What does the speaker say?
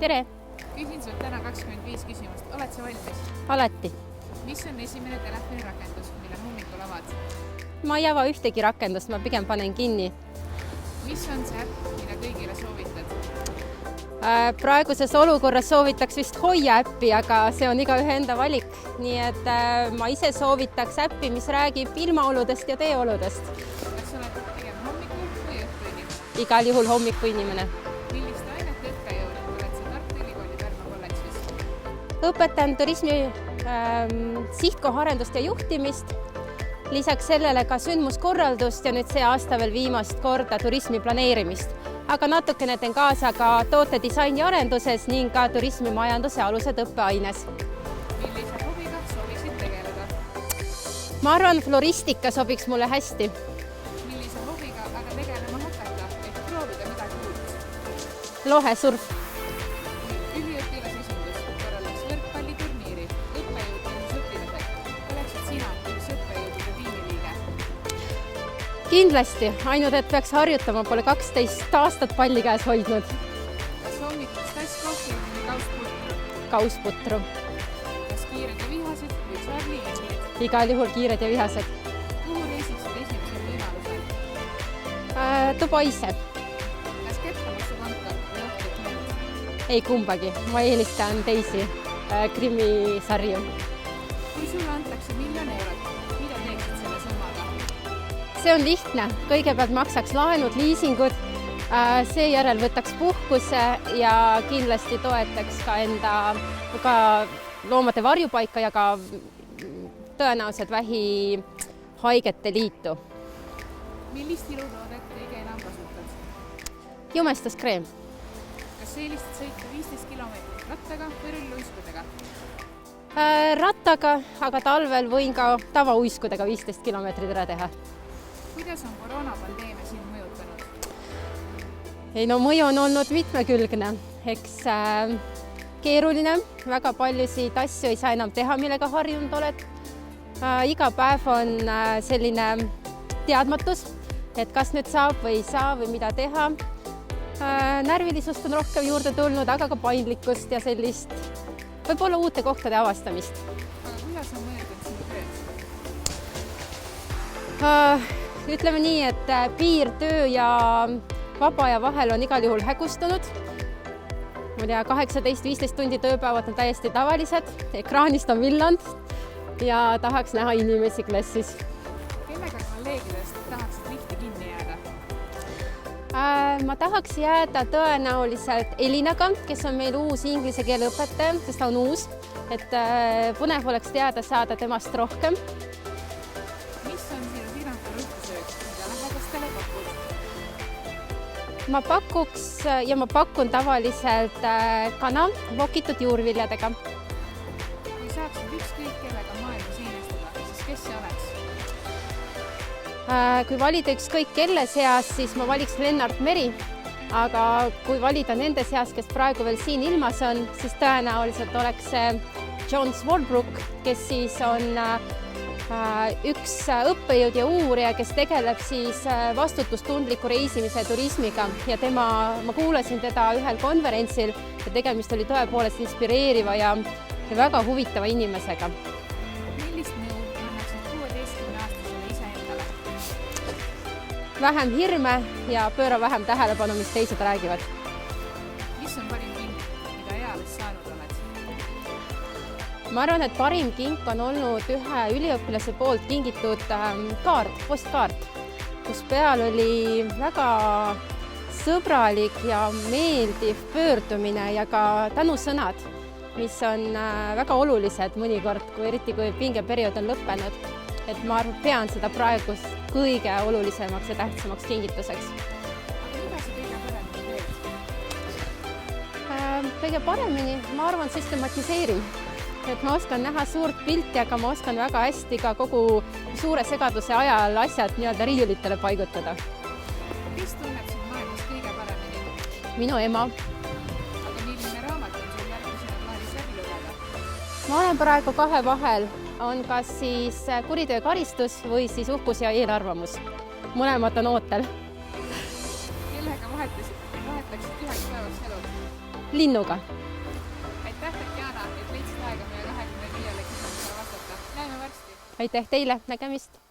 tere! Küsin sult täna 25 küsimust. Oled sa valmis? Alati. Mis on esimene telefonirakendus, mille hommikul avad? Ma ei ava ühtegi rakendust, ma pigem panen kinni. Mis on see äpp, mida kõigile soovitad? Praeguses olukorras soovitaks vist Hoia äppi, aga see on igaühe enda valik. Nii et ma ise soovitaks äppi, mis räägib ilmaoludest ja teeoludest. Kas sa oled pigem hommiku või õhtuinimene? Igal juhul hommiku inimene. Millist ainet õppejõud oled sa Tartu Ülikooli Pärnu kolledžis? Õpetan turismi sihtkoha arendust ja juhtimist. Lisaks sellele ka sündmuskorraldust ja nüüd see aasta veel viimast korda turismi planeerimist. Aga natukene teen kaasa ka tootedisaini arenduses ning ka turismimajanduse alused õppeaines. Millise hobiga sooviksid tegeleda? Ma arvan, floristika sobiks mulle hästi. Millise hobiga aga tegelema hakata, et proovida midagi uut? Lohesurf. Üliõpilasesindus korraldaks võrkpalliturniiri. Õppejõud ja õpilased. Oleksid sina üks õppejõudude tiimiliige? Kindlasti, ainult et peaks harjutama, pole 12 aastat palli käes hoidnud. Kas hommikul tasskohvi või kausputru? Kausputru. Kas kiired ja vihased või Charlie Englid? Igal juhul kiired ja vihased. Kuhu reisiksid esimesel võimalusel? Dubaisse. Kas Keppamassu kontor või Õhtud Ment? Ei kumbagi, ma eelistan teisi krimisarju. Kui sulle antakse 1 000 000 eurot, mida teeksid selle summaga? See on lihtne, kõigepealt maksaks laenud, liisingud, seejärel võtaks puhkuse ja kindlasti toetaks ka enda loomade varjupaika ja ka tõenäoliselt vähihaigete liitu. Millist ilutoodet kõige enam kasutad? Jumestuskreem. Kas eelistad sõita 15 kilomeetrit rattaga või rulluiskudega? Rattaga, aga talvel võin ka tavauiskudega 15 kilomeetrit ära teha. Kuidas on koroonapandeemia sind mõjutanud? Ei no mõju on olnud mitmekülgne, eks keeruline, väga paljusid asju ei saa enam teha, millega harjunud oled. Iga päev on selline teadmatus, et kas nüüd saab või ei saa või mida teha. Närvilisust on rohkem juurde tulnud, aga ka paindlikkust ja sellist võib-olla uute kohtade avastamist. Aga kuidas on mõjutanud sinu tööd? Ütleme nii, et piir töö ja vaba aja vahel on igal juhul hägustunud. Ma tea, 18-15 tundi tööpäevad on täiesti tavalised, ekraanist on villand ja tahaks näha inimesi klassis. Kellega kolleegidest tahaksid lihti kinni jääda? Ma tahaks jääda tõenäoliselt Elinaga, kes on meil uus inglise keele õpetaja, sest ta on uus, et põnev oleks teada saada temast rohkem. Mis on sinu sirnakul õhtusöök, mida lähedastele pakud? Ma pakun tavaliselt kana vokitud juurviljadega. Kui saaksid ükskõik kellega maailmas enestada, siis kes see oleks? Kui valida ükskõik kelle seas, siis ma valiks Lennart Meri, aga kui valida nende seas, kes praegu veel siin ilmas on, siis tõenäoliselt oleks John Swartbrook, kes siis on üks õppejõud ja uurija, kes tegeleb siis vastutustundliku reisimise ja turismiga ja ma kuulasin teda ühel konverentsil ja tegemist oli tõepoolest inspireeriva ja väga huvitava inimesega. Millist nõu annaksid 16-aastasele iseendale? Vähem hirme ja pööra vähem tähelepanu, mis teised räägivad. Mis on parim kink, mida eales saanud oled? Ma arvan, et parim kink on olnud ühe üliõpilase poolt kingitud postkaart, kus peal oli väga sõbralik ja meeldiv pöördumine ja ka tänusõnad, mis on väga olulised mõnikord, eriti kui pingeperiood on lõppenud. Et ma pean seda praegu kõige olulisemaks ja tähtsamaks kingituseks. Aga mida sa kõige paremini teed? Kõige paremini, ma arvan, süstematiseerin. Et ma oskan näha suurt pilti, aga ma oskan väga hästi ka kogu suure segaduse ajal asjad nii-öelda riiulitele paigutada. Kes tunneb sind maailmas kõige paremini? Minu ema. Aga milline raamat on sul järgmisena plaanis läbi lugeda? Ma olen praegu kahe vahel. On kas siis Kuritöö karistus või siis Uhkus ja eelarvamus. Mõlemad on ootel. Kellega vahetaksid üheks päevaks elu? linnuga. Aitäh, Tatjana, et leidsid aega meie 25 küsimusele vastata. Näeme varsti! Aitäh teile, nägemist!